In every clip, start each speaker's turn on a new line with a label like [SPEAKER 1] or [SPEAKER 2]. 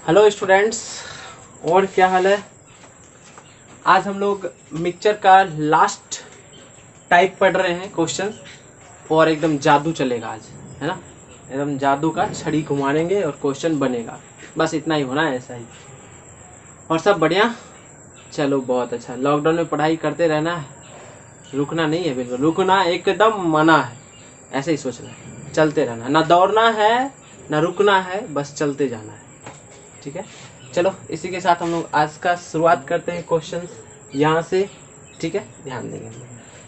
[SPEAKER 1] Hello students, और क्या हाल है। आज हम लोग मिक्सचर का लास्ट टाइप पढ़ रहे हैं क्वेश्चन, और एकदम जादू चलेगा आज, है ना। एकदम जादू का छड़ी घुमाएंगे और क्वेश्चन बनेगा। बस इतना ही होना है, ऐसा ही। और सब बढ़िया, चलो बहुत अच्छा। लॉकडाउन में पढ़ाई करते रहना है, रुकना नहीं है, बिल्कुल रुकना एकदम मना है। ऐसे ही सोचना है, चलते रहना, ना दौड़ना है ना रुकना है, बस चलते जाना है। ठीक है, चलो इसी के साथ हम लोग आज का शुरुआत करते हैं क्वेश्चंस यहाँ से। ठीक है, ध्यान देंगे।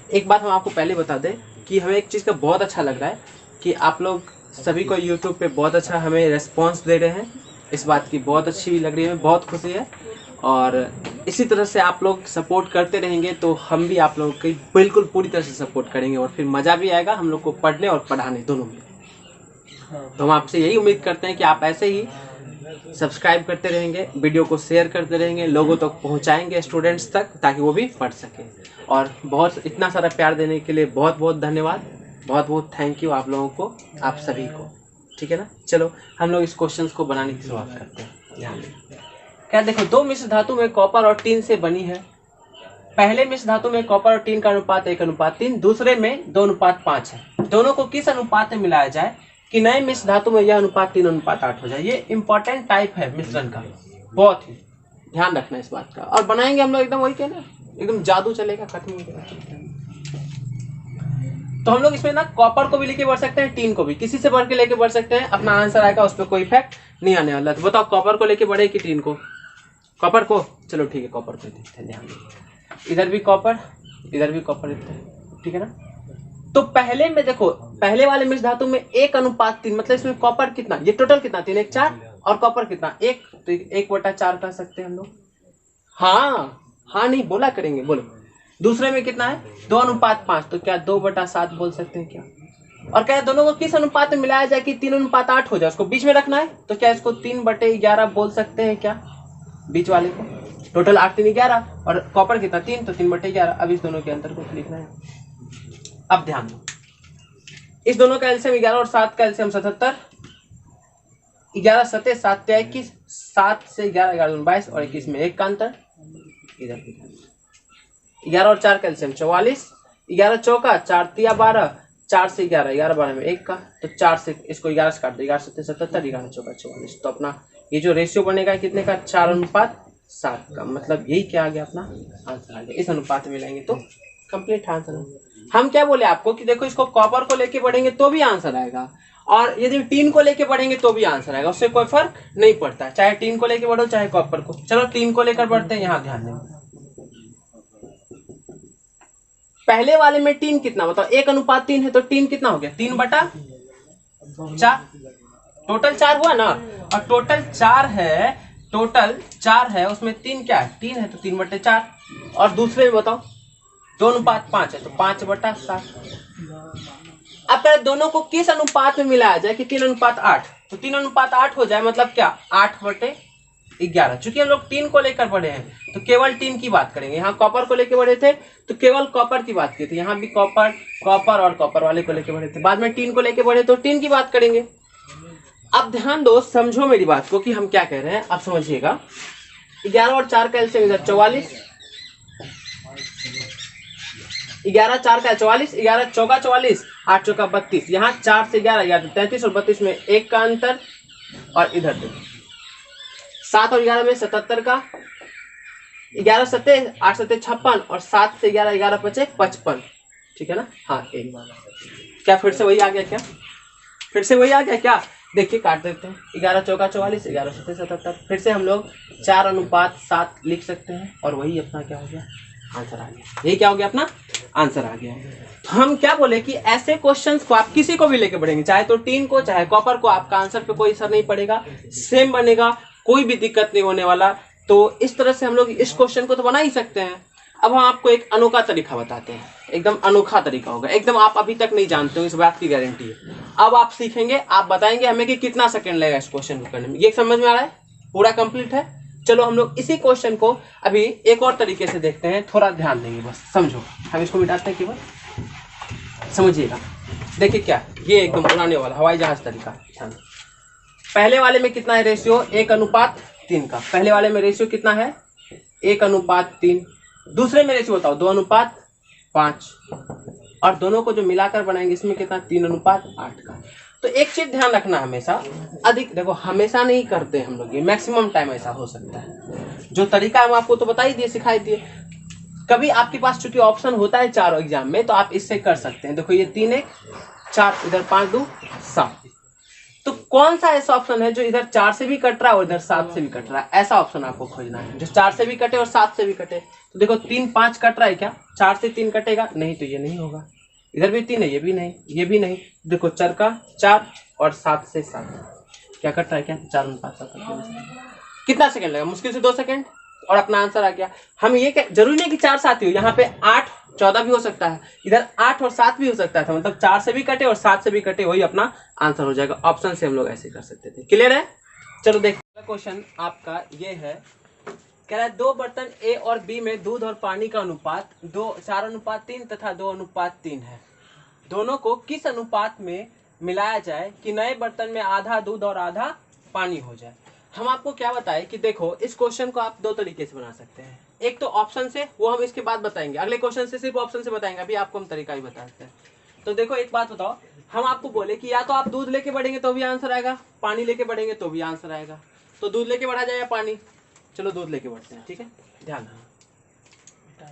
[SPEAKER 1] एक बात हम आपको पहले बता दें कि हमें एक चीज़ का बहुत अच्छा लग रहा है कि आप लोग सभी को यूट्यूब पे बहुत अच्छा हमें रेस्पॉन्स दे रहे हैं। इस बात की बहुत अच्छी लग रही है, हमें बहुत खुशी है। और इसी तरह से आप लोग सपोर्ट करते रहेंगे तो हम भी आप लोगों की बिल्कुल पूरी तरह से सपोर्ट करेंगे, और फिर मज़ा भी आएगा हम लोग को पढ़ने और पढ़ाने दोनों में। तो हम आपसे यही उम्मीद करते हैं कि आप ऐसे ही सब्सक्राइब करते रहेंगे, वीडियो को शेयर करते रहेंगे, लोगों तक पहुंचाएंगे स्टूडेंट्स तक, ताकि वो भी पढ़ सकें। और बहुत इतना सारा प्यार देने के लिए बहुत बहुत धन्यवाद, बहुत बहुत थैंक यू आप लोगों को, आप सभी को। ठीक है ना, चलो हम लोग इस क्वेश्चन को बनाने की शुरुआत करते हैं। ध्यान दें, क्या देखो, दो मिश्र धातु में कॉपर और टीन से बनी है। पहले मिश्र धातु में कॉपर और टीन का अनुपात 1:3, दूसरे में 2:5 है। दोनों को किस अनुपात में मिलाया जाए कि नए मिश्र धातु में यह अनुपात 3:8 हो जाए। ये इंपॉर्टेंट टाइप है मिश्रण का, बहुत ही ध्यान रखना इस बात का। और बनाएंगे हम लोग एकदम वही कहना, एकदम जादू चलेगा, खत्म हो जाएगा। तो हम लोग इसमें ना कॉपर को भी लेके बढ़ सकते हैं, टीन को भी, किसी से बढ़ के लेके बढ़ सकते हैं, अपना आंसर आएगा, उस पर कोई इफेक्ट नहीं आने वाला। तो बताओ कॉपर को लेके बढ़े कि टीन को? कॉपर को, चलो ठीक है, कॉपर को देखते हैं। ध्यान दें, इधर भी कॉपर, इधर भी कॉपर देखते हैं, ठीक है ना। तो पहले में देखो, पहले वाले मिश्र धातु में 1:3, मतलब इसमें कॉपर कितना, ये टोटल कितना, 3 1 4, और कॉपर कितना 1, तो 1/4 कह सकते हैं हम लोग। हाँ नहीं बोला करेंगे, बोलो। दूसरे में कितना है, 2:5, तो क्या 2/7 बोल सकते हैं क्या। और क्या दोनों को किस अनुपात में मिलाया जाए कि 3:8 हो जाए, उसको बीच में रखना है, तो क्या इसको 3/11 बोल सकते हैं क्या, बीच वाले को। टोटल 8 3 11, और कॉपर कितना 3, तो 3/11। अब इस दोनों के अंतर को लिखना है। अब ध्यान दो, इस दोनों का एलसीएम 11 और 7 का एलसीएम 77, 11 7 7 21, 7 से 11 11 22, और 21 में 1 का अंतर। इधर 11 और 4 का एलसीएम 44, 11 चौका 4 तिया 12, 4 से 11 11 12 में 1 का, तो 4 से इसको 11 से काट दो, 11 7 77, 11 चौका 44। तो अपना ये जो रेशियो बनेगा कितने का, 4:7 का। मतलब यही क्या आ गया, अपना आंसर आ गया। इस अनुपात में मिलाएंगे तो कंप्लीट आंसर। हम क्या बोले आपको कि देखो, इसको कॉपर को लेके बढ़ेंगे तो भी आंसर आएगा, और यदि टीन को लेके बढ़ेंगे तो भी आंसर आएगा, उससे कोई फर्क नहीं पड़ता, चाहे टीन को लेके बढ़ो चाहे कॉपर को। चलो टीन को लेकर बढ़ते हैं, यहाँ ध्यान देंगे। पहले वाले में टीन कितना बताओ, 1:3 है, तो टीन कितना हो गया, 3/4, टोटल 4 हुआ ना। और टोटल 4 है, टोटल 4 है, उसमें 3 क्या है, 3 है, तो 3/4। और दूसरे में बताओ 2:5 है, तो 5/7। अब पहले दोनों को किस अनुपात में मिलाया जाए कि 3:8, तो 3:8 हो जाए, मतलब क्या 8/11। चूंकि हम लोग टीन को लेकर बढ़े हैं तो केवल टीन की बात करेंगे। यहाँ कॉपर को लेकर बढ़े थे तो केवल कॉपर की बात की थी, यहाँ भी कॉपर और कॉपर वाले को लेकर बढ़े थे। बाद में टीन को लेकर बढ़े तो टीन की बात करेंगे। अब ध्यान दो, समझो मेरी बात को कि हम क्या कह रहे हैं, अब समझिएगा। 11 और 4 का एलसीएम इधर 44, 11 4 का 44, 11 चौका 44, 8 चौका 32, यहाँ 4 से 11 11 33, और 32 में 1 का अंतर। और इधर देखो 7 और 11 में 77 का, 11 7 8 7 56, और 7 से 11 11 5 55। ठीक है ना। हाँ, एक बार क्या फिर से वही आ गया क्या, फिर से वही आ गया क्या, देखिए काट देते हैं। 11 चौका 44, 11 7 77, फिर से हम लोग 4:7 लिख सकते हैं, और वही अपना क्या हो गया, आंसर आ गया। ये क्या हो गया, अपना आंसर आ गया। तो हम क्या बोले कि ऐसे क्वेश्चंस को आप किसी को भी लेके बढ़ेंगे, चाहे तो टीन को चाहे कॉपर को, आपका आंसर पे कोई असर नहीं पड़ेगा, सेम बनेगा, कोई भी दिक्कत नहीं होने वाला। तो इस तरह से हम लोग इस क्वेश्चन को तो बना ही सकते हैं। अब हम आपको एक अनोखा तरीका बताते हैं, एकदम अनोखा तरीका होगा, एकदम आप अभी तक नहीं जानते हो, इस बात की गारंटी है। अब आप सीखेंगे, आप बताएंगे हमें कि कितना सेकंड लगेगा इस क्वेश्चन को करने में। ये समझ में आ रहा है, पूरा कंप्लीट है। चलो हम लोग इसी क्वेश्चन को अभी एक और तरीके से देखते हैं, थोड़ा ध्यान देंगे, बस समझो। हम इसको मिटाते हैं, केवल समझिएगा। देखिए क्या, ये एकदम उड़ाने वाला हवाई जहाज तरीका। ध्यान पहले वाले में कितना है रेशियो, 1:3 का। पहले वाले में रेशियो कितना है, 1:3। दूसरे में रेशियो बताओ, 2:5। और दोनों को जो मिलाकर बनाएंगे इसमें कितना, 3:8 का। तो एक चीज ध्यान रखना, हमेशा अधिक, देखो हमेशा नहीं करते हम लोग ये, मैक्सिमम टाइम ऐसा हो सकता है। जो तरीका हम आपको तो बता ही दिए, सिखाई दिए। कभी आपके पास चूंकि ऑप्शन होता है 4 एग्जाम में, तो आप इससे कर सकते हैं। देखो ये 3 1 4, इधर 5 2 7। तो कौन सा ऐसा ऑप्शन है जो इधर 4 से भी कट रहा है और इधर 7 से भी कट रहा है, ऐसा ऑप्शन आपको खोजना है जो 4 से भी कटे और 7 से भी कटे। तो देखो 3 5 कट रहा है क्या, 4 से 3 कटेगा नहीं, तो ये नहीं होगा। इधर भी 3 है, ये भी नहीं, ये भी नहीं। देखो 4 का 4 और 7 से 7 क्या कट रहा है, क्या 4:5। कितना सेकंड लगा, मुश्किल से 2 सेकंड, और अपना आंसर आ गया। हम ये जरूरी नहीं कि 4 7 ही हो, यहाँ पे 8 14 भी हो सकता है, इधर 8 और 7 भी हो सकता था। मतलब 4 से भी कटे और 7 से भी कटे, वही अपना आंसर हो जाएगा। ऑप्शन से हम लोग ऐसे कर सकते थे। क्लियर है? चलो देखो क्वेश्चन आपका ये है, कह रहा है 2 बर्तन ए और बी में दूध और पानी का अनुपात 4:3 तथा 2:3 है। दोनों को किस अनुपात में मिलाया जाए कि नए बर्तन में आधा दूध और आधा पानी हो जाए। हम आपको क्या बताएं कि देखो इस क्वेश्चन को आप 2 तरीके से बना सकते हैं। एक तो ऑप्शन से, वो हम इसके बाद बताएंगे, अगले क्वेश्चन से सिर्फ ऑप्शन से बताएंगे, अभी आपको हम तरीका ही बताते हैं। तो देखो एक बात बताओ, हम आपको बोले कि या तो आप दूध लेके बढ़ेंगे तो भी आंसर आएगा, पानी लेके बढ़ेंगे तो भी आंसर आएगा। तो दूध लेके बढ़ा जाए या पानी, चलो दूध लेके बढ़ते हैं, ठीक है, ध्यान रखना।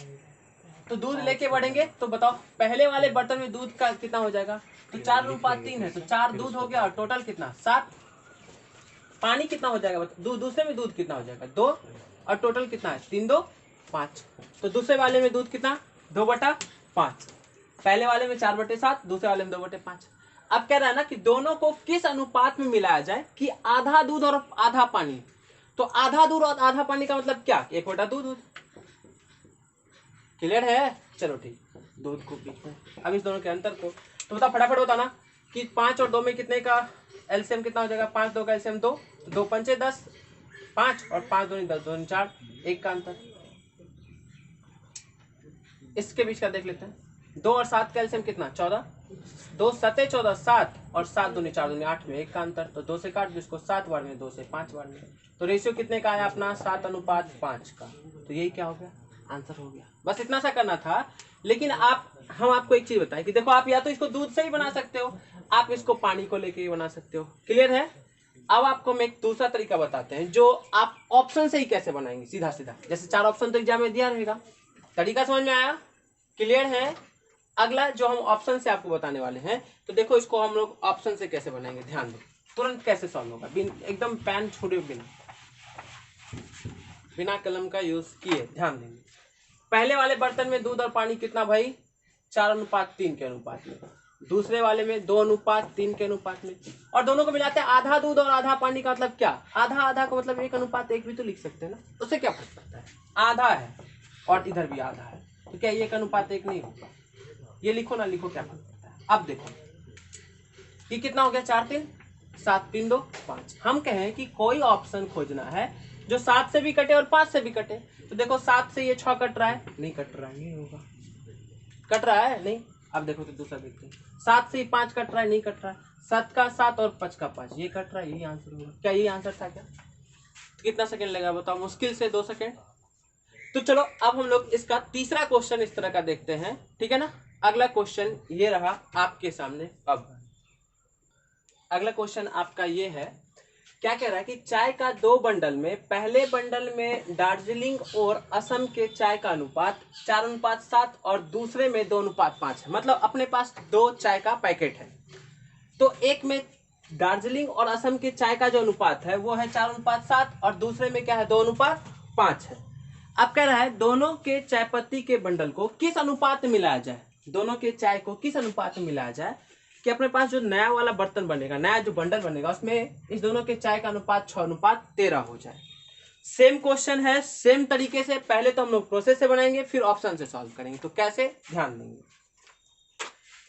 [SPEAKER 1] तो दूध लेके बढ़ेंगे तो बताओ पहले वाले बर्तन में दूध का कितना हो जाएगा, तो 4:3 है, तो 4 दूध हो गया और टोटल कितना 7। पानी कितना हो जाएगा, दूसरे में दूध कितना हो जाएगा 2, और टोटल कितना है 3 2 5। तो दूसरे वाले में दूध कितना 2/5, पहले वाले में 4/7, दूसरे वाले में 2/5। अब कह रहा है ना कि दोनों को किस अनुपात में मिलाया जाए कि आधा दूध और आधा पानी। तो आधा दूध और आधा पानी का मतलब क्या, 1/2 दूध। क्लियर है? चलो ठीक, दूध को पीते हैं। अब इस दोनों के अंतर को तो बता, फटाफट बता ना कि 5 और 2 में कितने का एलसीएम कितना हो जाएगा, 5 2 का एलसीएम 2, 2 5 10, 5 और 5 2 10, 2 4, 1 का अंतर। इसके बीच का देख लेते हैं, 2 और 7 का एलसीएम कितना 14, 2 7 14 7 और 7 2 4 2 8 में 1 का अंतर। तो 2 से काट दो इसको 7 बार में, 2 से 5 बार में। तो रेशियो कितने का आया अपना 7:5 का। तो यही क्या हो गया, आंसर हो गया। बस इतना सा करना था। लेकिन हम आपको एक चीज बताएं कि देखो आप या तो इसको दूध से ही बना सकते हो, आप इसको पानी को लेके ही बना सकते हो। क्लियर है? अब आपको मैं एक दूसरा तरीका बताते हैं जो आप ऑप्शन से ही कैसे बनाएंगे, सीधा सीधा। जैसे 4 ऑप्शन तो एग्जाम में दिया रहेगा, तरीका समझ में आया? क्लियर है? अगला जो हम ऑप्शन से आपको बताने वाले हैं, तो देखो इसको हम लोग ऑप्शन से कैसे बनाएंगे, ध्यान दो, तुरंत कैसे सॉल्व होगा, एकदम पेन छोड़े बिना कलम का यूज किए, ध्यान देंगे। पहले वाले बर्तन में दूध और पानी कितना भाई, 4:3 के अनुपात में। दूसरे वाले में 2:3 के अनुपात में। और दोनों को मिलाते हैं आधा दूध और आधा पानी का मतलब क्या, आधा आधा का मतलब 1:1 भी तो लिख सकते हैं ना, उससे क्या फर्क पड़ता है, आधा है और इधर भी आधा है, तो क्या 1:1 नहीं होगा, ये लिखो ना लिखो क्या फर्क पड़ता है। अब देखो ये कितना हो गया, 4 3 7 3 2 5। हम कहें कि कोई ऑप्शन खोजना है जो 7 से भी कटे और 5 से भी कटे। तो देखो 7 से ये 6 कट रहा है, नहीं कट रहा है, ये होगा, कट रहा है नहीं। अब देखो तो दूसरा देखते हैं, 7 से 5 कट रहा है, नहीं कट रहा है, 7 का 7 और 5 का 5, ये कट रहा है, यही आंसर होगा। क्या यही आंसर था क्या? तो कितना सेकंड लगा बताओ, मुश्किल से 2 सेकंड। तो चलो अब हम लोग इसका तीसरा क्वेश्चन इस तरह का देखते हैं, ठीक है ना। अगला क्वेश्चन ये रहा आपके सामने। अब अगला क्वेश्चन आपका ये है, क्या कह रहा है कि चाय का 2 बंडल में पहले बंडल में दार्जिलिंग और असम के चाय का अनुपात 4:7 और दूसरे में 2:5 है। मतलब अपने पास 2 चाय का पैकेट है, तो एक में दार्जिलिंग और असम के चाय का जो अनुपात है वो है 4:7 और दूसरे में क्या है 2:5 है। अब कह रहा है दोनों के चाय पत्ती के बंडल को किस अनुपात में मिलाया जाए, दोनों के चाय को किस अनुपात में मिलाया जाए कि अपने पास जो नया वाला बर्तन बनेगा, नया जो बंडल बनेगा, उसमें इस दोनों के चाय का अनुपात 6:13 हो जाए। सेम क्वेश्चन है, सेम तरीके से। पहले तो हम लोग प्रोसेस से बनाएंगे, फिर ऑप्शन से सॉल्व करेंगे। तो कैसे, ध्यान देंगे।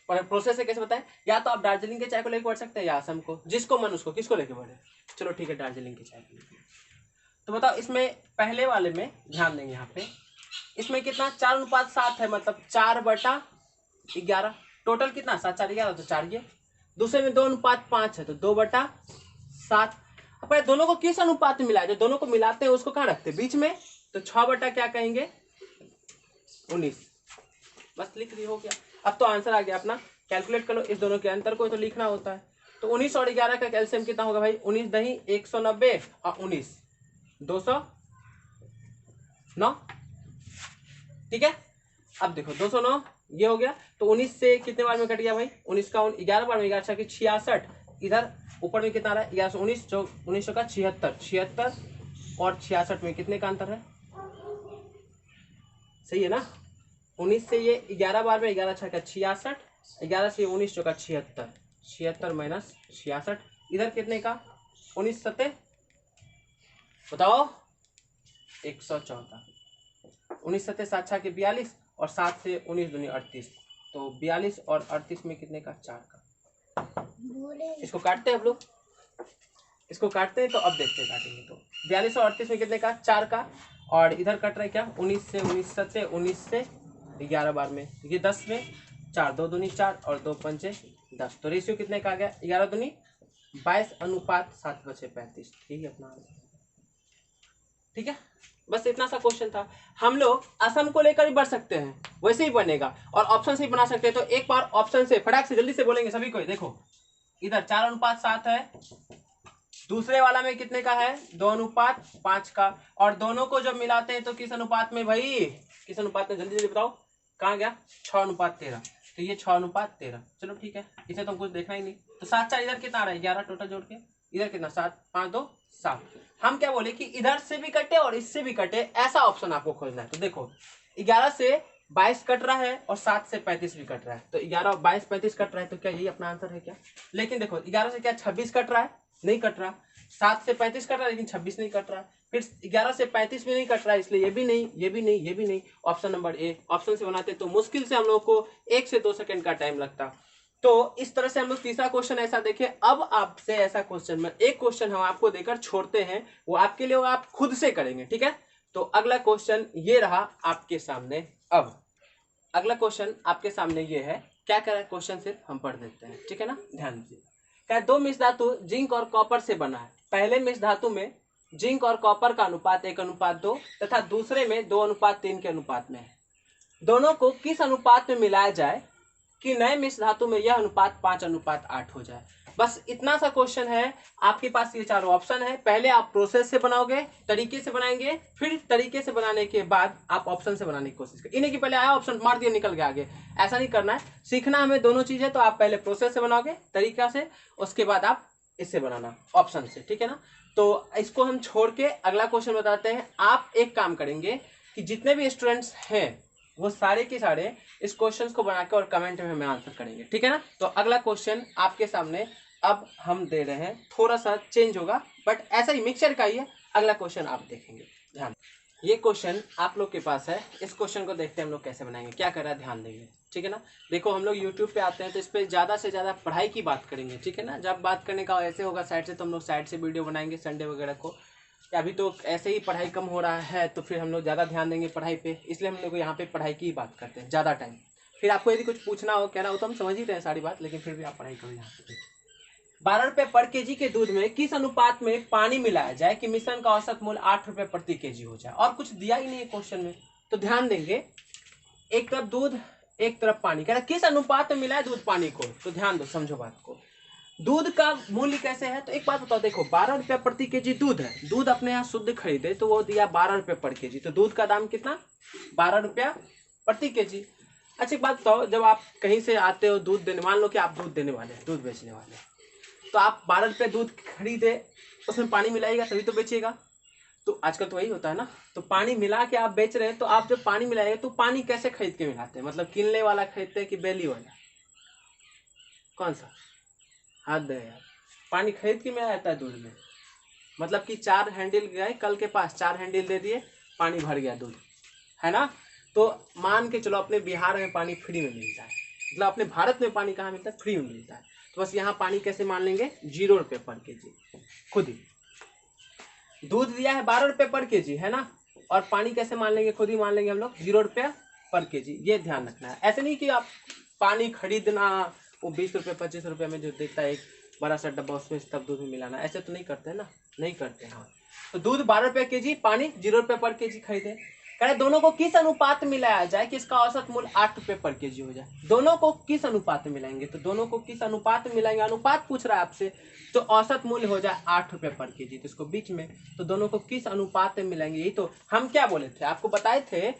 [SPEAKER 1] प्रोसेस से कैसे बताएं, या तो आप दार्जिलिंग के चाय को लेकर बढ़ सकते हैं या असम को, जिसको मन उसको, किसको लेके बढ़े। चलो ठीक है, दार्जिलिंग की चाय को लेकर। तो बताओ इसमें पहले वाले में ध्यान देंगे, यहाँ पे इसमें कितना 4:7 है, मतलब 4/11। टोटल कितना 7 4 11, तो 4 ये। दूसरे में 2:5 है, तो 2/7। अपने दोनों को किस अनुपात में मिलाया, जो दोनों को मिलाते हैं उसको कहाँ रखते हैं, बीच में। तो 6 बटा क्या कहेंगे 19, बस लिख दी, हो गया। अब तो आंसर आ गया अपना, कैलकुलेट कर लो इस दोनों के अंतर को, तो लिखना होता है। तो 19 और 11 का कैल्शियम कितना होगा भाई, 19 दही 190 और 19 209, ठीक है। अब देखो 209 ये हो गया, तो 19 से कितने बार में कट गया भाई, 19 का 11 बार में गया, अच्छा कि 66, इधर ऊपर में कितना रहा 1119, जो 19 का 76, 76 और 66 में कितने का अंतर है, सही है ना। 19 से ये 11 बार में 11 छक्का 66, 11 से 19 चौका 76, 76 माइनस 66, इधर कितने का 19 सत्ते बताओ 114, 19 सत्ते 7 छः के 42 और 7 से 19 दूनी 38, तो 42 और 38 में कितने का 4 का। इसको काटते हैं हम लोग, इसको काटते हैं, तो अब देखते हैं काटेंगे तो 42 और 38 में कितने का 4 का, और इधर कट रहा है क्या 19 से 19 सत्ते 19 से 11 बार में, ये 10 में 4 2 दूनी 4 और 2 पंचे 10, तो रेशियो कितने का आ गया 11 दूनी 22 अनुपात 7 बचे 35, ठीक है अपना, ठीक है। बस इतना सा क्वेश्चन था। हम लोग असम को लेकर ही बढ़ सकते हैं, वैसे ही बनेगा, और ऑप्शन से ही बना सकते हैं। तो एक बार ऑप्शन से फटाक से जल्दी से बोलेंगे सभी को, देखो इधर 4 अनुपात 7 है, दूसरे वाला में कितने का है 2 अनुपात 5 का, और दोनों को जब मिलाते हैं तो किस अनुपात में भाई, किस अनुपात में, जल्दी जल्दी बताओ कहाँ गया, 6 अनुपात 13, तो ये 6 अनुपात 13, चलो ठीक है, इसे तो कुछ देखना ही नहीं। तो 7 4 इधर कितना आ रहा है 11 टोटल जोड़ के, इधर कितना 7 5 2 7, हम क्या बोले कि इधर से भी कटे और इससे भी कटे, ऐसा ऑप्शन आपको खोजना है। तो देखो 11 से 22 कट रहा है और 7 से 35 भी कट रहा है, तो 11 22 35 कट रहा है, तो क्या यही अपना आंसर है क्या। लेकिन देखो 11 से क्या 26 कट रहा है, नहीं कट रहा, 7 से 35 कट रहा है लेकिन 26 नहीं कट रहा, फिर 11 से 35 भी नहीं कट रहा है, इसलिए ये भी नहीं, ये भी नहीं, ये भी नहीं। ऑप्शन नंबर ए, ऑप्शन से बनाते तो मुश्किल से हम लोग को 1 से 2 सेकंड का टाइम लगता। तो इस तरह से हम लोग तीसरा क्वेश्चन ऐसा देखे। अब आपसे ऐसा क्वेश्चन में एक क्वेश्चन हम आपको देकर छोड़ते हैं, वो आपके लिए आप खुद से करेंगे, ठीक है। तो अगला क्वेश्चन ये रहा आपके सामने। अब अगला क्वेश्चन आपके सामने ये है, क्या कह रहा है क्वेश्चन, सिर्फ हम पढ़ देते हैं, ठीक है ना, ध्यान दीजिए। क्या 2 मिश्र धातु जिंक और कॉपर से बना है, पहले मिश्र धातु में जिंक और कॉपर का अनुपात 1:2 तथा दूसरे में 2:3 के अनुपात में है, दोनों को किस अनुपात में मिलाया जाए कि नए मिश्र धातु में यह अनुपात 5:8 हो जाए। बस इतना सा क्वेश्चन है। आपके पास ये चारों ऑप्शन है, पहले आप प्रोसेस से बनाओगे, तरीके से बनाएंगे, फिर तरीके से बनाने के बाद आप ऑप्शन से बनाने की कोशिश करें। इन्हीं के पहले आया ऑप्शन मार दिया निकल गया आगे, ऐसा नहीं करना है। सीखना हमें दोनों चीजें, तो आप पहले प्रोसेस से बनाओगे तरीका से, उसके बाद आप इससे बनाना ऑप्शन से, ठीक है ना। तो इसको हम छोड़ के अगला क्वेश्चन बताते हैं। आप एक काम करेंगे कि जितने भी स्टूडेंट्स हैं वो सारे के सारे इस क्वेश्चन को बना के और कमेंट में हमें आंसर करेंगे, ठीक है ना। तो अगला क्वेश्चन आपके सामने अब हम दे रहे हैं, थोड़ा सा चेंज होगा बट ऐसा ही मिक्सचर का ही है। अगला क्वेश्चन आप देखेंगे, ध्यान। ये क्वेश्चन आप लोग के पास है, इस क्वेश्चन को देखते हैं हम लोग कैसे बनाएंगे, क्या कर रहा है ध्यान देंगे, ठीक है ना। देखो हम लोग यूट्यूब पे आते हैं तो इस पर ज़्यादा से ज़्यादा पढ़ाई की बात करेंगे, ठीक है ना। जब बात करने का ऐसे होगा साइड से, तो हम लोग साइड से वीडियो बनाएंगे संडे वगैरह को। अभी तो ऐसे ही पढ़ाई कम हो रहा है, तो फिर हम लोग ज़्यादा ध्यान देंगे पढ़ाई पे, इसलिए हम लोग यहाँ पे पढ़ाई की ही बात करते हैं ज़्यादा टाइम। फिर आपको यदि कुछ पूछना हो कहना हो तो हम समझ ही रहे हैं सारी बात, लेकिन फिर भी आप पढ़ाई करो यहाँ पे। 12 रुपये पर केजी के दूध में किस अनुपात में पानी मिलाया जाए कि मिश्रण का औसत मूल्य 8 रुपये प्रति केजी हो जाए। और कुछ दिया ही नहीं है क्वेश्चन में, तो ध्यान देंगे। एक तरफ दूध एक तरफ पानी, कह रहा किस अनुपात में मिलाए दूध पानी को, तो ध्यान दो, समझो बात को। दूध का मूल्य कैसे है, तो एक बात बताओ, देखो 12 रुपये प्रति केजी दूध है, दूध अपने यहाँ शुद्ध खरीदे तो वो दिया 12 रुपये पर केजी, तो दूध का दाम कितना 12 रुपया प्रति केजी। अच्छा एक बात बताओ, जब आप कहीं से आते हो दूध देने, मान लो कि आप दूध देने वाले, दूध बेचने वाले, तो आप 12 रुपये दूध खरीदे, उसमें पानी मिलाएगा तभी तो बेचिएगा। तो आजकल तो वही होता है ना, तो पानी मिला के आप बेच रहे हैं, तो आप जब पानी मिलाएंगे तो पानी कैसे खरीद के मिलाते हैं, मतलब किनले वाला खरीदते हैं कि बेली वाला, कौन सा, हाथ दे यार। पानी खरीद के मिलाया जाता है दूध में, मतलब कि 4 हैंडल गए कल के पास, 4 हैंडल दे दिए, पानी भर गया दूध, है ना। तो मान के चलो अपने बिहार में पानी फ्री में मिलता है, मतलब अपने भारत में पानी कहाँ मिलता है, फ्री में मिलता है। तो बस यहाँ पानी कैसे मान लेंगे 0 रुपये पर केजी, खुद ही। दूध दिया है 12 रुपये पर केजी, है ना, और पानी कैसे मान लेंगे, खुद ही मान लेंगे हम लोग 0 रुपये पर केजी। ये ध्यान रखना है, ऐसे नहीं कि आप पानी खरीदना वो 20 रुपये 25 रुपये में जो देता है एक बड़ा सा डब्बा, उसमें तब दूध में मिलाना, ऐसे तो नहीं करते हैं ना, नहीं करते हैं। हाँ, तो दूध 12 रुपये केजी, पानी 0 रुपये पर केजी खरीदे। कह रहे दोनों को किस अनुपात में मिलाया जाए कि इसका औसत मूल्य 8 रुपये पर केजी हो जाए। दोनों को किस अनुपात में मिलाएंगे, तो दोनों को किस अनुपात में मिलाएंगे, अनुपात पूछ रहा है आपसे, तो औसत मूल्य हो जाए 8 रुपये पर केजी, तो इसको बीच में, तो दोनों को किस अनुपात में मिलाएंगे। यही तो हम क्या बोले थे, आपको बताए थे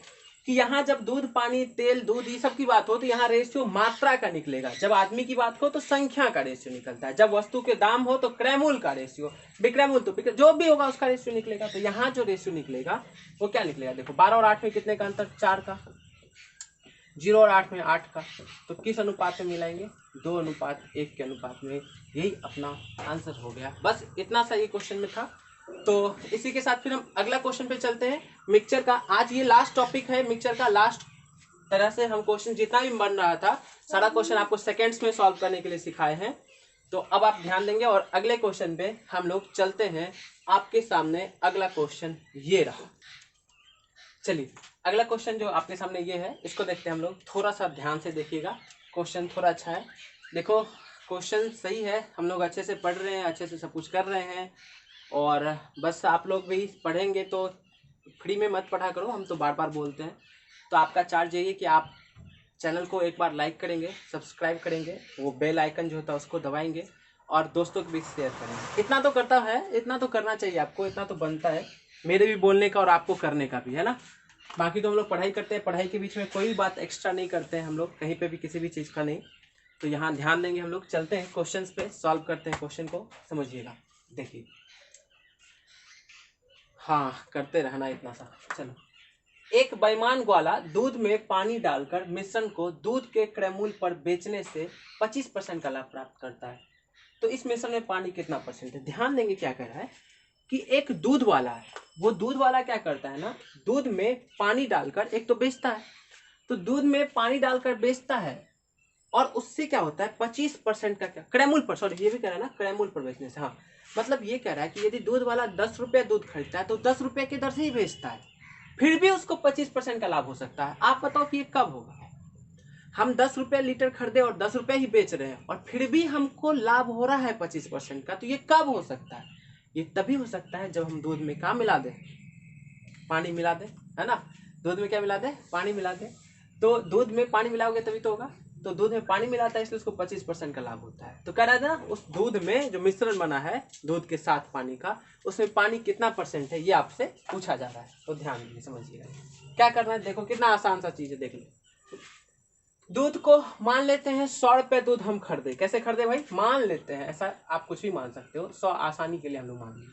[SPEAKER 1] कि यहाँ जब दूध, पानी, तेल, दूध ये सब की बात हो तो यहाँ रेशियो मात्रा का निकलेगा। जब आदमी की बात हो तो संख्या का रेशियो निकलता है। जब वस्तु के दाम हो तो क्रयमूल्य का रेशियो, विक्रयमूल्य तो जो भी होगा उसका रेशियो निकलेगा। तो यहाँ जो रेशियो निकलेगा वो क्या निकलेगा, देखो 12 और 8 में कितने का अंतर, 4 का, 0 और 8 में 8 का, तो किस अनुपात में मिलाएंगे, 2:1 के अनुपात में। यही अपना आंसर हो गया। बस इतना सा ये क्वेश्चन में था। तो इसी के साथ फिर हम अगला क्वेश्चन पे चलते हैं, मिक्सचर का। आज ये लास्ट टॉपिक है मिक्सचर का। लास्ट तरह से हम क्वेश्चन जितना भी बन रहा था सारा क्वेश्चन आपको सेकेंड्स में सॉल्व करने के लिए सिखाए हैं। तो अब आप ध्यान देंगे और अगले क्वेश्चन पे हम लोग चलते हैं। आपके सामने अगला क्वेश्चन ये रहा। चलिए अगला क्वेश्चन जो आपके सामने ये है इसको देखते हैं हम लोग। थोड़ा सा ध्यान से देखिएगा, क्वेश्चन थोड़ा अच्छा है। देखो क्वेश्चन सही है, हम लोग अच्छे से पढ़ रहे हैं, अच्छे से सब कुछ कर रहे हैं। और बस आप लोग भी पढ़ेंगे तो फ्री में मत पढ़ा करो, हम तो बार बार बोलते हैं। तो आपका चार्ज यही है कि आप चैनल को एक बार लाइक करेंगे, सब्सक्राइब करेंगे, वो बेल आइकन जो होता है उसको दबाएंगे और दोस्तों के बीच शेयर करेंगे। इतना तो करता है, इतना तो करना चाहिए आपको, इतना तो बनता है मेरे भी बोलने का और आपको करने का भी, है ना। बाकी तो हम लोग पढ़ाई करते हैं, पढ़ाई के बीच में कोई बात एक्स्ट्रा नहीं करते हैं हम लोग, कहीं पे भी किसी भी चीज़ का नहीं। तो यहाँ ध्यान देंगे हम लोग। चलते हैं क्वेश्चन पे, सॉल्व करते हैं क्वेश्चन को, समझिएगा। देखिए हाँ करते रहना इतना सा। चलो, एक बेईमान ग्वाला दूध में पानी डालकर मिश्रण को दूध के क्रयमूल्य पर बेचने से 25% का लाभ प्राप्त करता है। तो इस मिश्रण में पानी कितना परसेंट है। ध्यान देंगे क्या कह रहा है कि एक दूध वाला है, वो दूध वाला क्या करता है ना, दूध में पानी डालकर एक तो बेचता है, तो दूध में पानी डालकर बेचता है और उससे क्या होता है 25% का क्या क्रयमूल्य पर, सॉरी ये भी कह रहा है ना क्रयमूल्य पर बेचने से। हाँ मतलब ये कह रहा है कि यदि दूध वाला 10 रुपये दूध खरीदता है तो 10 रुपये की दर से ही बेचता है, फिर भी उसको 25% का लाभ हो सकता है। आप बताओ कि ये कब होगा। हम 10 रुपये लीटर खरीदे और 10 रुपये ही बेच रहे हैं और फिर भी हमको लाभ हो रहा है 25% का, तो ये कब हो सकता है। ये तभी हो सकता है जब हम दूध में क्या मिला दें, पानी मिला दें, है ना। दूध में क्या मिला दें, पानी मिला दें। तो दूध में पानी मिलाओगे तभी तो होगा। तो दूध में पानी मिलाता है इसलिए उसको 25% का लाभ होता है। तो कह रहा है ना उस दूध में जो मिश्रण बना है दूध के साथ पानी का, उसमें पानी कितना परसेंट है ये आपसे पूछा जा रहा है। तो ध्यान दीजिए, समझिएगा क्या करना है। देखो कितना आसान सा चीज है, देख लो। दूध को मान लेते हैं 100 रुपये दूध हम खरीदे। कैसे खरीदे भाई, मान लेते हैं, ऐसा आप कुछ भी मान सकते हो, 100 आसानी के लिए हम लोग मान लेंगे।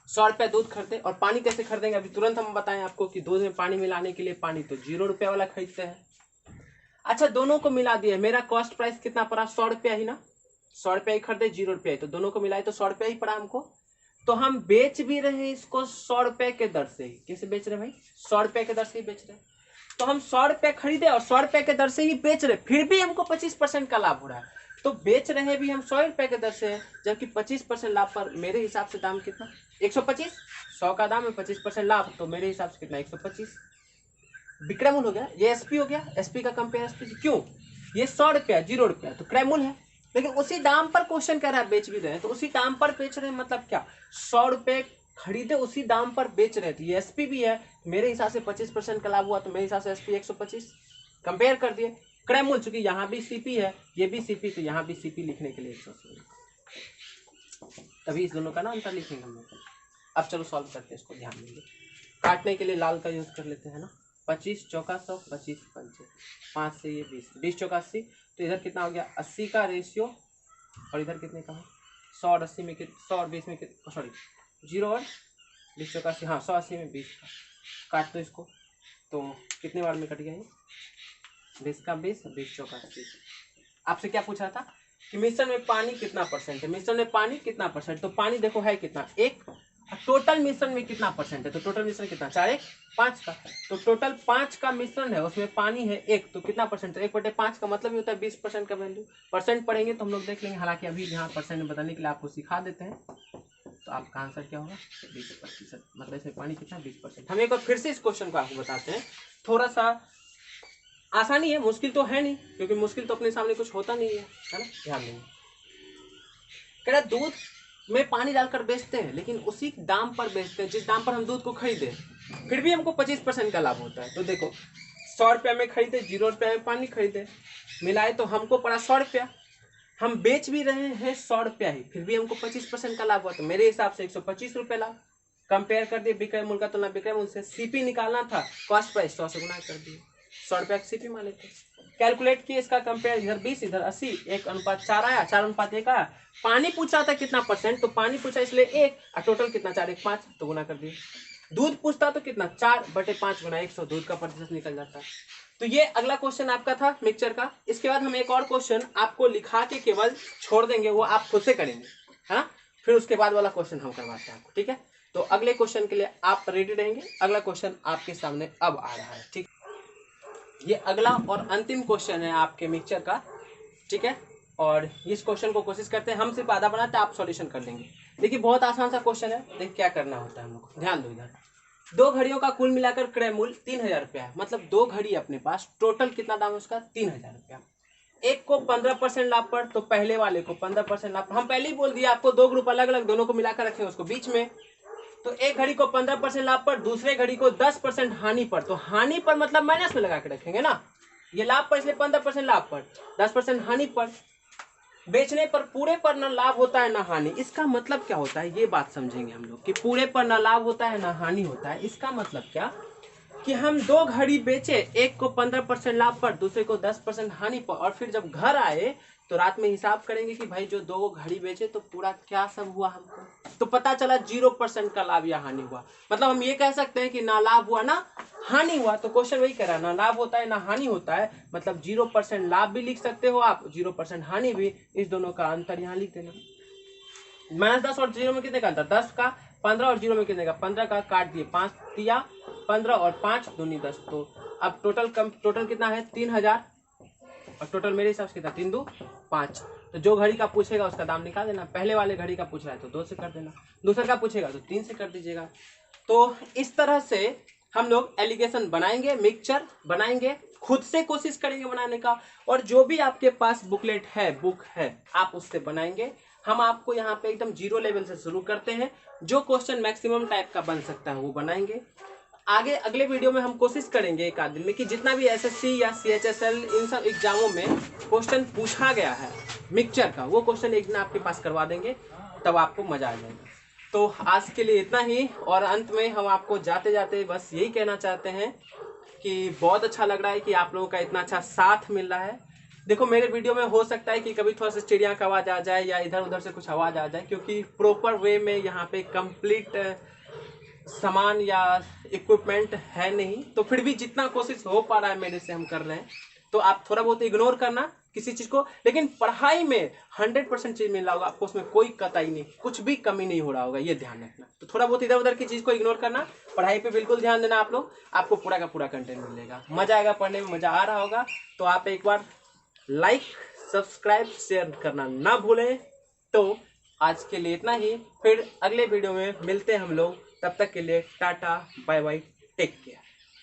[SPEAKER 1] 100 रुपये दूध खरीदे और पानी कैसे खरीदेंगे अभी तुरंत हम बताएं आपको कि दूध में पानी मिलाने के लिए पानी तो 0 रुपये वाला खरीदते हैं। अच्छा दोनों को मिला दिए, मेरा कॉस्ट प्राइस कितना पड़ा, 100 रुपया ही ना, 100 रुपया ही खरीदे, 0 रुपया ही, तो दोनों को मिलाए तो 100 रुपया ही पड़ा हमको। तो हम बेच भी रहे हैं इसको 100 रुपये के दर से ही। कैसे बेच रहे भाई, 100 रुपये के दर से ही बेच रहे हैं। तो हम 100 रुपये खरीदे और 100 रुपये के दर से ही बेच रहे, फिर भी हमको 25% का लाभ हो रहा है। तो बेच रहे भी हम 100 रुपये के दर से है, जबकि 25% लाभ पर मेरे हिसाब से दाम कितना, 125। 100 का दाम है, 25% लाभ, तो मेरे हिसाब से कितना, 125 विक्रयमूल्य हो गया। ये एसपी हो गया, एसपी का कंपेयर एसपी से, क्यों, ये 100 रुपया 0 रुपया तो क्रयमूल्य है, लेकिन उसी दाम पर क्वेश्चन कह रहा है बेच भी रहे हैं, तो उसी दाम पर बेच रहे हैं मतलब क्या, 100 रुपये खरीदे उसी दाम पर बेच रहे थे, ये एसपी भी है, मेरे हिसाब से 25% का लाभ हुआ, तो मेरे हिसाब से एसपी 125 कंपेयर कर दिए। क्रयमूल्य चूंकि यहाँ भी सीपी है ये भी सीपी, तो यहाँ भी सीपी लिखने के लिए 180, तभी इस दोनों का ना अंतर लिखेंगे हम लोग। अब चलो सॉल्व करते हैं इसको, ध्यान देंगे। काटने के लिए लाल का यूज कर लेते हैं ना, 25 चौका 100, 25 पंचे 5 से ये 20, 20 चौका 80, तो इधर कितना हो गया 80 का रेशियो, और इधर कितने का है 100 और 80 में 100 और 20 में सॉरी 0 और 20 चौका 80, हाँ 180 में 20 का काट दो इसको, तो कितने बार में कट गया ये 20 का 20, 20 चौका 80। आपसे क्या पूछा था कि मिश्रण में पानी कितना परसेंट है, मिश्रण में पानी कितना परसेंट, तो पानी देखो है कितना 1, टोटल मिश्रण में कितना परसेंट है, तो टोटल मिश्रण कितना 4 1 5 का, तो टोटल 5 का मिश्रण है उसमें पानी है 1, तो कितना परसेंट, तो 1/5 का मतलब ही होता है 20% का वैल्यू। परसेंट पढ़ेंगे तो हम लोग देख लेंगे, हालांकि अभी यहाँ परसेंट बताने के लिए आपको सिखा देते हैं। तो आपका आंसर क्या होगा 20%, मतलब इसमें पानी कितना 20%। हम एक बार फिर से इस क्वेश्चन को आपको बताते हैं, थोड़ा सा आसानी है, मुश्किल तो है नहीं, क्योंकि मुश्किल तो अपने सामने कुछ होता नहीं है ना। ध्यान देंगे, कह रहा दूध में पानी डालकर बेचते हैं, लेकिन उसी दाम पर बेचते हैं जिस दाम पर हम दूध को खरीदे, फिर भी हमको 25% का लाभ होता है। तो देखो 100 रुपया में खरीदे, 0 रुपया में पानी खरीदे, मिलाए तो हमको पड़ा 100 रुपया। हम बेच भी रहे हैं 100 रुपया ही, फिर भी हमको 25% का लाभ हुआ। तो मेरे हिसाब से 125 रुपये लाभ। कंपेयर कर दिए विक्रय मूल्य का तुलना विक्रय मूल्य से। सीपी निकालना था, कॉस्ट प्राइस 100 से गुना कर दिए, 100 रुपया का सीपी मान लेते। कैलकुलेट किए इसका कंपेयर, इधर 20 इधर 80, 1:4 आया, 4:1 आया। पानी पूछा था कितना परसेंट, तो पानी पूछा इसलिए 1, और टोटल कितना 4 1 5, तो गुना कर दिए। दूध पूछता तो कितना 4/5 गुना 100, दूध का प्रतिशत निकल जाता है। तो ये अगला क्वेश्चन आपका था मिक्सचर का। इसके बाद हम एक और क्वेश्चन आपको लिखा के केवल छोड़ देंगे, वो आप खुद से करेंगे, है ना। फिर उसके बाद वाला क्वेश्चन हम करवाते हैं आपको, ठीक है। तो अगले क्वेश्चन के लिए आप रेडी रहेंगे। अगला क्वेश्चन आपके सामने अब आ रहा है, ठीक। ये अगला और अंतिम क्वेश्चन है आपके मिक्सचर का, ठीक है। और इस क्वेश्चन को कोशिश करते हैं, हम सिर्फ आधा बनाते हैं, आप सॉल्यूशन कर लेंगे। देखिए बहुत आसान सा क्वेश्चन है, देखिए क्या करना होता है हम लोग को। ध्यान दो, इधर 2 घड़ियों का कुल मिलाकर क्रय मूल्य 3000 रुपया है। मतलब 2 घड़ी अपने पास, टोटल कितना दाम है उसका 3000 रुपया। एक को 15% लाभ पर, तो पहले वाले को 15% लाभ पर। हम पहले ही बोल दिया आपको 2 ग्रुप अलग अलग, दोनों को मिलाकर रखें उसको बीच में। तो एक घड़ी को 15% लाभ पर, दूसरे घड़ी को 10% हानि पर। तो हानि पर मतलब माइनस में लगा के रखेंगे ना, ये लाभ पर इसलिए 15% लाभ पर, 10% हानि पर। बेचने पर पूरे पर ना लाभ होता है ना हानि। इसका मतलब क्या होता है, ये बात समझेंगे हम लोग कि पूरे पर ना लाभ होता है ना हानि होता है। इसका मतलब क्या कि हम 2 घड़ी बेचे, एक को 15% लाभ पर, दूसरे को 10% हानि पर, और फिर जब घर आए तो रात में हिसाब करेंगे कि भाई जो 2 घड़ी बेचे तो पूरा क्या सब हुआ हमको, तो पता चला 0% का लाभ या हानि हुआ। मतलब हम ये कह सकते हैं कि ना लाभ हुआ ना हानि हुआ। तो क्वेश्चन वही कह रहा है, ना लाभ होता है ना हानि होता है, मतलब 0% लाभ भी लिख सकते हो आप, 0% हानि भी। इस दोनों का अंतर यहाँ लिख देना। -10 और 0 में कितने का अंतर, 10 का। 15 और 0 में कितने का, 15 का। काट दिए, 5 दिया, 15 और 5 दूनी 10। तो अब टोटल कितना है 3000, और टोटल मेरे हिसाब से कितना 3 2 5। तो जो घड़ी का पूछेगा उसका दाम निकाल देना। पहले वाले घड़ी का पूछ रहा है तो 2 से कर देना, दूसरे का पूछेगा तो 3 से कर दीजिएगा। तो इस तरह से हम लोग एलिगेशन बनाएंगे, मिक्सचर बनाएंगे, खुद से कोशिश करेंगे बनाने का। और जो भी आपके पास बुकलेट है, बुक है, आप उससे बनाएंगे। हम आपको यहाँ पे एकदम 0 लेवल से शुरू करते हैं, जो क्वेश्चन मैक्सिमम टाइप का बन सकता है वो बनाएंगे। आगे अगले वीडियो में हम कोशिश करेंगे एक आध दिन में कि जितना भी एसएससी या सीएचएसएल इन सब एग्जामों में क्वेश्चन पूछा गया है मिक्सचर का, वो क्वेश्चन एक दिन आपके पास करवा देंगे, तब आपको मजा आ जाएगा। तो आज के लिए इतना ही, और अंत में हम आपको जाते जाते बस यही कहना चाहते हैं कि बहुत अच्छा लग रहा है कि आप लोगों का इतना अच्छा साथ मिल रहा है। देखो मेरे वीडियो में हो सकता है कि कभी थोड़ा सा चिड़िया का आवाज़ आ जाए या इधर उधर से कुछ आवाज़ आ जाए, क्योंकि प्रॉपर वे में यहाँ पे कंप्लीट सामान या इक्विपमेंट है नहीं। तो फिर भी जितना कोशिश हो पा रहा है मेरे से हम कर रहे हैं। तो आप थोड़ा बहुत इग्नोर करना किसी चीज़ को, लेकिन पढ़ाई में 100% चीज़ मिल रहा होगा आपको, उसमें कोई कतई नहीं, कुछ भी कमी नहीं हो रहा होगा, ये ध्यान रखना। तो थोड़ा बहुत इधर उधर की चीज़ को इग्नोर करना, पढ़ाई पे बिल्कुल ध्यान देना आप लोग, आपको पूरा का पूरा कंटेंट मिलेगा, मजा आएगा, पढ़ने में मजा आ रहा होगा। तो आप एक बार लाइक सब्सक्राइब शेयर करना ना भूलें। तो आज के लिए इतना ही, फिर अगले वीडियो में मिलते हैं हम लोग। तब तक के लिए tata bye bye, take care.